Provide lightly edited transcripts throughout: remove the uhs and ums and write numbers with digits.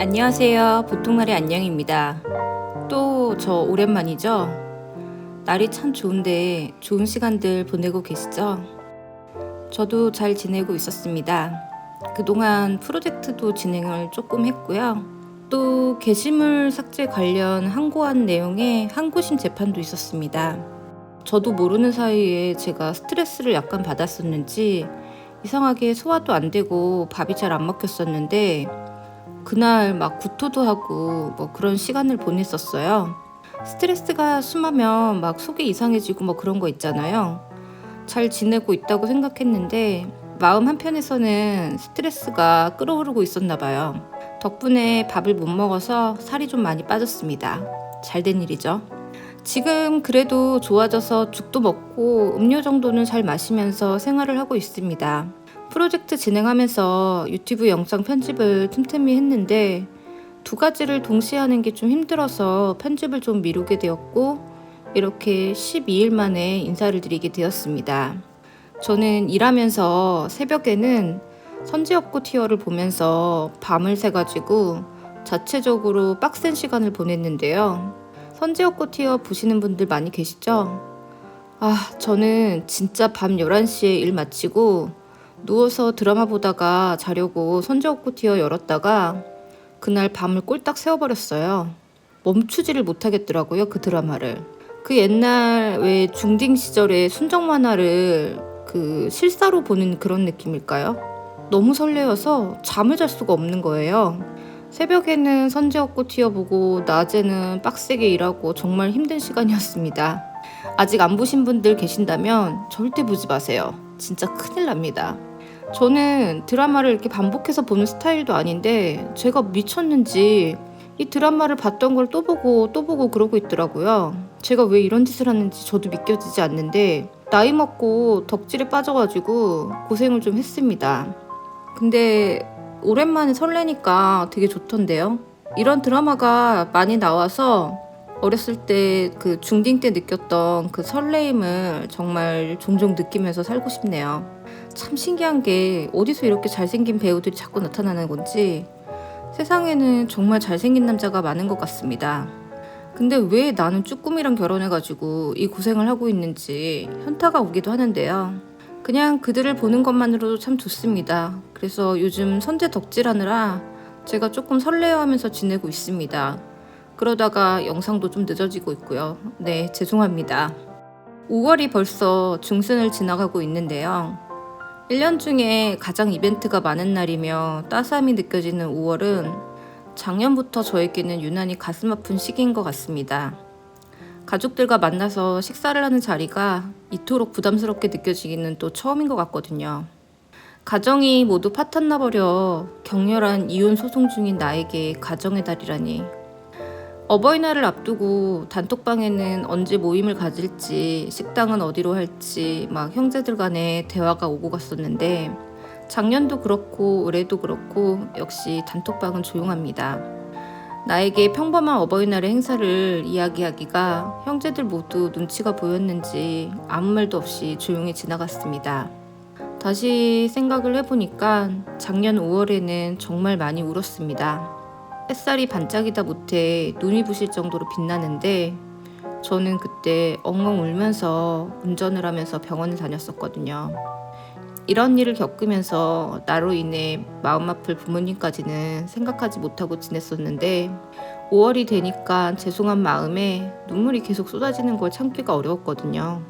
안녕하세요. 보통날의 안녕입니다. 또 저 오랜만이죠? 날이 참 좋은데 좋은 시간들 보내고 계시죠? 저도 잘 지내고 있었습니다. 그동안 프로젝트도 진행을 조금 했고요. 또 게시물 삭제 관련 항고한 내용의 항고심 재판도 있었습니다. 저도 모르는 사이에 제가 스트레스를 약간 받았었는지 이상하게 소화도 안 되고 밥이 잘 안 먹혔었는데 그날 막 구토도 하고 뭐 그런 시간을 보냈었어요. 스트레스가 심하면 막 속이 이상해지고 뭐 그런 거 있잖아요. 잘 지내고 있다고 생각했는데 마음 한편에서는 스트레스가 끓어오르고 있었나 봐요. 덕분에 밥을 못 먹어서 살이 좀 많이 빠졌습니다. 잘된 일이죠. 지금 그래도 좋아져서 죽도 먹고 음료 정도는 잘 마시면서 생활을 하고 있습니다. 프로젝트 진행하면서 유튜브 영상 편집을 틈틈이 했는데 두 가지를 동시에 하는 게 좀 힘들어서 편집을 좀 미루게 되었고 이렇게 12일 만에 인사를 드리게 되었습니다. 저는 일하면서 새벽에는 선지엽고 티어를 보면서 밤을 새가지고 자체적으로 빡센 시간을 보냈는데요. 선지엽고 티어 보시는 분들 많이 계시죠? 저는 진짜 밤 11시에 일 마치고 누워서 드라마 보다가 자려고 선지엽고 티어 열었다가 그날 밤을 꼴딱 새워버렸어요. 멈추지를 못하겠더라고요, 그 드라마를. 그 옛날 왜 중딩 시절에 순정 만화를 그 실사로 보는 그런 느낌일까요? 너무 설레어서 잠을 잘 수가 없는 거예요. 새벽에는 선지엽고 티어 보고 낮에는 빡세게 일하고 정말 힘든 시간이었습니다. 아직 안 보신 분들 계신다면 절대 보지 마세요. 진짜 큰일 납니다. 저는 드라마를 이렇게 반복해서 보는 스타일도 아닌데 제가 미쳤는지 이 드라마를 봤던 걸 또 보고 또 보고 그러고 있더라고요. 제가 왜 이런 짓을 하는지 저도 믿겨지지 않는데 나이 먹고 덕질에 빠져가지고 고생을 좀 했습니다. 근데 오랜만에 설레니까 되게 좋던데요. 이런 드라마가 많이 나와서 어렸을 때 그 중딩 때 느꼈던 그 설레임을 정말 종종 느끼면서 살고 싶네요. 참 신기한 게 어디서 이렇게 잘생긴 배우들이 자꾸 나타나는 건지 세상에는 정말 잘생긴 남자가 많은 것 같습니다. 근데 왜 나는 쭈꾸미랑 결혼해가지고 이 고생을 하고 있는지 현타가 오기도 하는데요. 그냥 그들을 보는 것만으로도 참 좋습니다. 그래서 요즘 선제 덕질하느라 제가 조금 설레어하면서 지내고 있습니다. 그러다가 영상도 좀 늦어지고 있고요. 네, 죄송합니다. 5월이 벌써 중순을 지나가고 있는데요. 1년 중에 가장 이벤트가 많은 날이며 따스함이 느껴지는 5월은 작년부터 저에게는 유난히 가슴 아픈 시기인 것 같습니다. 가족들과 만나서 식사를 하는 자리가 이토록 부담스럽게 느껴지기는 또 처음인 것 같거든요. 가정이 모두 파탄 나버려 격렬한 이혼 소송 중인 나에게 가정의 달이라니. 어버이날을 앞두고 단톡방에는 언제 모임을 가질지, 식당은 어디로 할지 막 형제들 간에 대화가 오고 갔었는데 작년도 그렇고 올해도 그렇고 역시 단톡방은 조용합니다. 나에게 평범한 어버이날의 행사를 이야기하기가 형제들 모두 눈치가 보였는지 아무 말도 없이 조용히 지나갔습니다. 다시 생각을 해보니까 작년 5월에는 정말 많이 울었습니다. 햇살이 반짝이다 못해 눈이 부실 정도로 빛나는데 저는 그때 엉엉 울면서 운전을 하면서 병원을 다녔었거든요. 이런 일을 겪으면서 나로 인해 마음 아플 부모님까지는 생각하지 못하고 지냈었는데 5월이 되니까 죄송한 마음에 눈물이 계속 쏟아지는 걸 참기가 어려웠거든요.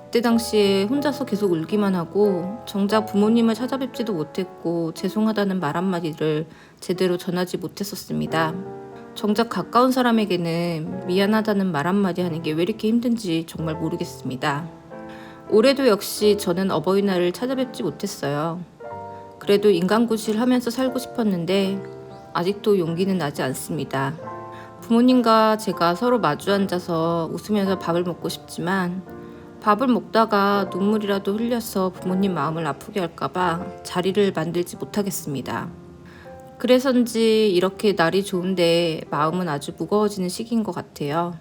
그때 당시에 혼자서 계속 울기만 하고 정작 부모님을 찾아뵙지도 못했고 죄송하다는 말 한마디를 제대로 전하지 못했었습니다. 정작 가까운 사람에게는 미안하다는 말 한마디 하는 게 왜 이렇게 힘든지 정말 모르겠습니다. 올해도 역시 저는 어버이날을 찾아뵙지 못했어요. 그래도 인간구실 하면서 살고 싶었는데 아직도 용기는 나지 않습니다. 부모님과 제가 서로 마주 앉아서 웃으면서 밥을 먹고 싶지만 밥을 먹다가 눈물이라도 흘려서 부모님 마음을 아프게 할까봐 자리를 만들지 못하겠습니다. 그래서인지 이렇게 날이 좋은데 마음은 아주 무거워지는 시기인 것 같아요.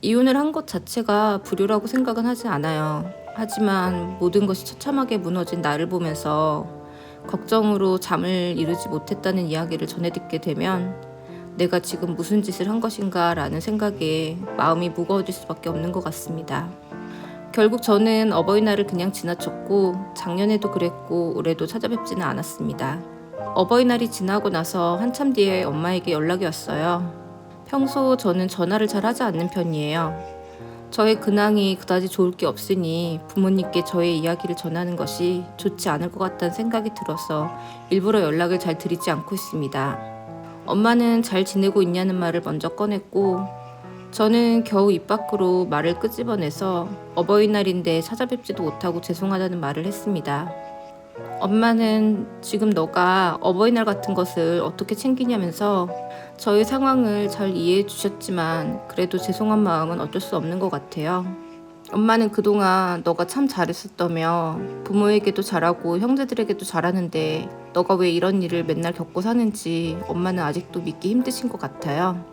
이혼을 한 것 자체가 불효라고 생각은 하지 않아요. 하지만 모든 것이 처참하게 무너진 나를 보면서 걱정으로 잠을 이루지 못했다는 이야기를 전해 듣게 되면 내가 지금 무슨 짓을 한 것인가 라는 생각에 마음이 무거워질 수밖에 없는 것 같습니다. 결국 저는 어버이날을 그냥 지나쳤고 작년에도 그랬고 올해도 찾아뵙지는 않았습니다. 어버이날이 지나고 나서 한참 뒤에 엄마에게 연락이 왔어요. 평소 저는 전화를 잘 하지 않는 편이에요. 저의 근황이 그다지 좋을 게 없으니 부모님께 저의 이야기를 전하는 것이 좋지 않을 것 같다는 생각이 들어서 일부러 연락을 잘 드리지 않고 있습니다. 엄마는 잘 지내고 있냐는 말을 먼저 꺼냈고 저는 겨우 입 밖으로 말을 끄집어내서 어버이날인데 찾아뵙지도 못하고 죄송하다는 말을 했습니다. 엄마는 지금 너가 어버이날 같은 것을 어떻게 챙기냐면서 저의 상황을 잘 이해해 주셨지만 그래도 죄송한 마음은 어쩔 수 없는 것 같아요. 엄마는 그동안 너가 참 잘했었다며 부모에게도 잘하고 형제들에게도 잘하는데 너가 왜 이런 일을 맨날 겪고 사는지 엄마는 아직도 믿기 힘드신 것 같아요.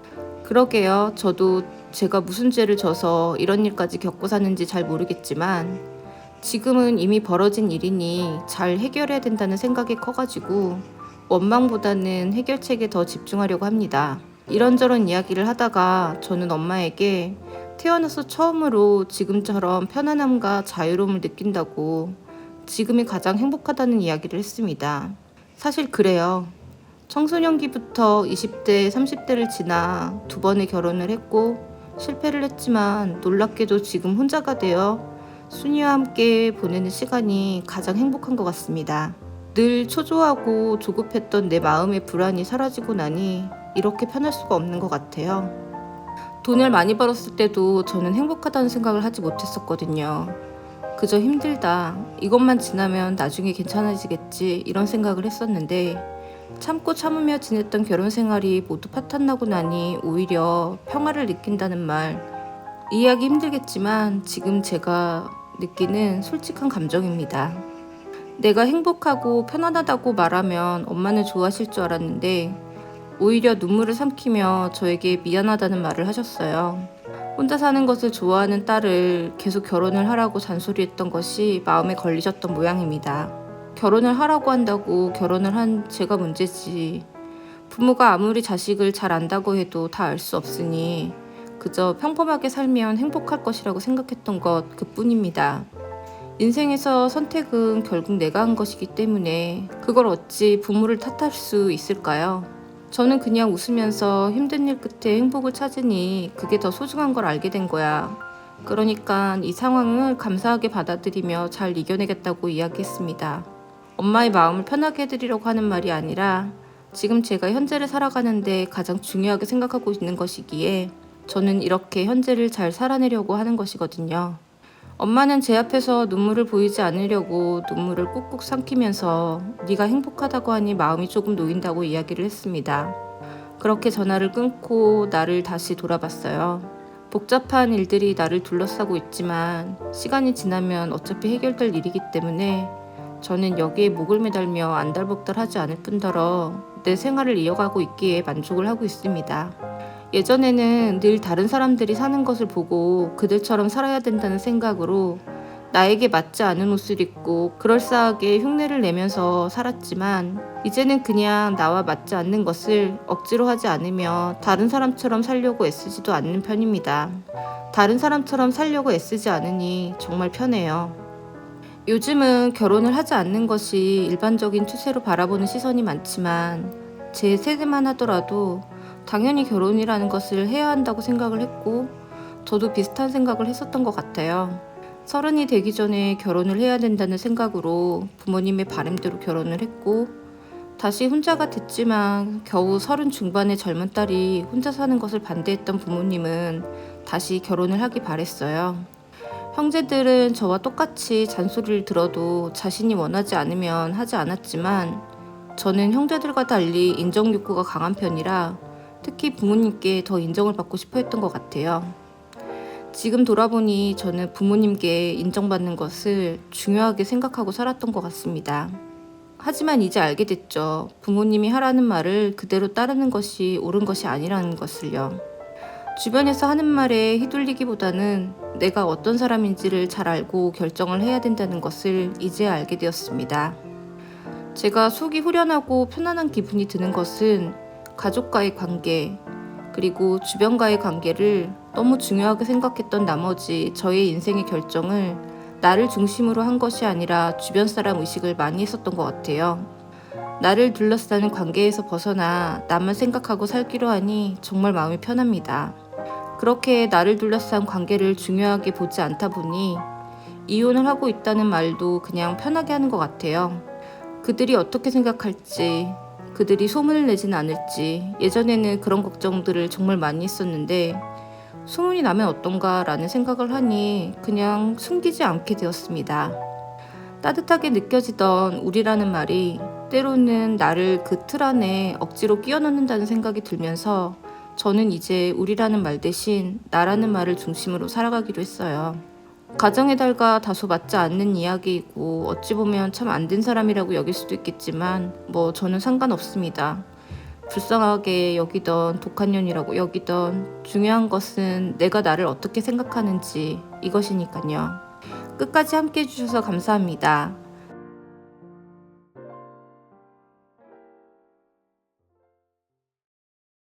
그러게요. 저도 제가 무슨 죄를 져서 이런 일까지 겪고 사는지 잘 모르겠지만 지금은 이미 벌어진 일이니 잘 해결해야 된다는 생각이 커가지고 원망보다는 해결책에 더 집중하려고 합니다. 이런저런 이야기를 하다가 저는 엄마에게 태어나서 처음으로 지금처럼 편안함과 자유로움을 느낀다고 지금이 가장 행복하다는 이야기를 했습니다. 사실 그래요. 청소년기부터 20대, 30대를 지나 2번의 결혼을 했고 실패를 했지만 놀랍게도 지금 혼자가 되어 순이와 함께 보내는 시간이 가장 행복한 것 같습니다. 늘 초조하고 조급했던 내 마음의 불안이 사라지고 나니 이렇게 편할 수가 없는 것 같아요. 돈을 많이 벌었을 때도 저는 행복하다는 생각을 하지 못했었거든요. 그저 힘들다, 이것만 지나면 나중에 괜찮아지겠지 이런 생각을 했었는데 참고 참으며 지냈던 결혼 생활이 모두 파탄나고 나니 오히려 평화를 느낀다는 말, 이해하기 힘들겠지만 지금 제가 느끼는 솔직한 감정입니다. 내가 행복하고 편안하다고 말하면 엄마는 좋아하실 줄 알았는데 오히려 눈물을 삼키며 저에게 미안하다는 말을 하셨어요. 혼자 사는 것을 좋아하는 딸을 계속 결혼을 하라고 잔소리했던 것이 마음에 걸리셨던 모양입니다. 결혼을 하라고 한다고 결혼을 한 제가 문제지. 부모가 아무리 자식을 잘 안다고 해도 다 알 수 없으니 그저 평범하게 살면 행복할 것이라고 생각했던 것 그뿐입니다. 인생에서 선택은 결국 내가 한 것이기 때문에 그걸 어찌 부모를 탓할 수 있을까요? 저는 그냥 웃으면서 힘든 일 끝에 행복을 찾으니 그게 더 소중한 걸 알게 된 거야. 그러니까 이 상황을 감사하게 받아들이며 잘 이겨내겠다고 이야기했습니다. 엄마의 마음을 편하게 해드리려고 하는 말이 아니라 지금 제가 현재를 살아가는데 가장 중요하게 생각하고 있는 것이기에 저는 이렇게 현재를 잘 살아내려고 하는 것이거든요. 엄마는 제 앞에서 눈물을 보이지 않으려고 눈물을 꾹꾹 삼키면서 네가 행복하다고 하니 마음이 조금 놓인다고 이야기를 했습니다. 그렇게 전화를 끊고 나를 다시 돌아봤어요. 복잡한 일들이 나를 둘러싸고 있지만 시간이 지나면 어차피 해결될 일이기 때문에 저는 여기에 목을 매달며 안달복달하지 않을 뿐더러 내 생활을 이어가고 있기에 만족을 하고 있습니다. 예전에는 늘 다른 사람들이 사는 것을 보고 그들처럼 살아야 된다는 생각으로 나에게 맞지 않은 옷을 입고 그럴싸하게 흉내를 내면서 살았지만 이제는 그냥 나와 맞지 않는 것을 억지로 하지 않으며 다른 사람처럼 살려고 애쓰지도 않는 편입니다. 다른 사람처럼 살려고 애쓰지 않으니 정말 편해요. 요즘은 결혼을 하지 않는 것이 일반적인 추세로 바라보는 시선이 많지만 제 세대만 하더라도 당연히 결혼이라는 것을 해야 한다고 생각을 했고 저도 비슷한 생각을 했었던 것 같아요. 30이 되기 전에 결혼을 해야 된다는 생각으로 부모님의 바람대로 결혼을 했고 다시 혼자가 됐지만 겨우 30 중반의 젊은 딸이 혼자 사는 것을 반대했던 부모님은 다시 결혼을 하기 바랬어요. 형제들은 저와 똑같이 잔소리를 들어도 자신이 원하지 않으면 하지 않았지만 저는 형제들과 달리 인정 욕구가 강한 편이라 특히 부모님께 더 인정을 받고 싶어 했던 것 같아요. 지금 돌아보니 저는 부모님께 인정받는 것을 중요하게 생각하고 살았던 것 같습니다. 하지만 이제 알게 됐죠. 부모님이 하라는 말을 그대로 따르는 것이 옳은 것이 아니라는 것을요. 주변에서 하는 말에 휘둘리기보다는 내가 어떤 사람인지를 잘 알고 결정을 해야 된다는 것을 이제 알게 되었습니다. 제가 속이 후련하고 편안한 기분이 드는 것은 가족과의 관계, 그리고 주변과의 관계를 너무 중요하게 생각했던 나머지 저의 인생의 결정을 나를 중심으로 한 것이 아니라 주변 사람 의식을 많이 했었던 것 같아요. 나를 둘러싸는 관계에서 벗어나 나만 생각하고 살기로 하니 정말 마음이 편합니다. 그렇게 나를 둘러싼 관계를 중요하게 보지 않다 보니 이혼을 하고 있다는 말도 그냥 편하게 하는 것 같아요. 그들이 어떻게 생각할지, 그들이 소문을 내진 않을지 예전에는 그런 걱정들을 정말 많이 했었는데 소문이 나면 어떤가 라는 생각을 하니 그냥 숨기지 않게 되었습니다. 따뜻하게 느껴지던 우리라는 말이 때로는 나를 그 틀 안에 억지로 끼워 넣는다는 생각이 들면서 저는 이제 우리라는 말 대신 나라는 말을 중심으로 살아가기로 했어요. 가정의 달과 다소 맞지 않는 이야기이고 어찌 보면 참 안 된 사람이라고 여길 수도 있겠지만 저는 상관없습니다. 불쌍하게 여기던 독한 년이라고 여기던 중요한 것은 내가 나를 어떻게 생각하는지 이것이니까요. 끝까지 함께 해주셔서 감사합니다.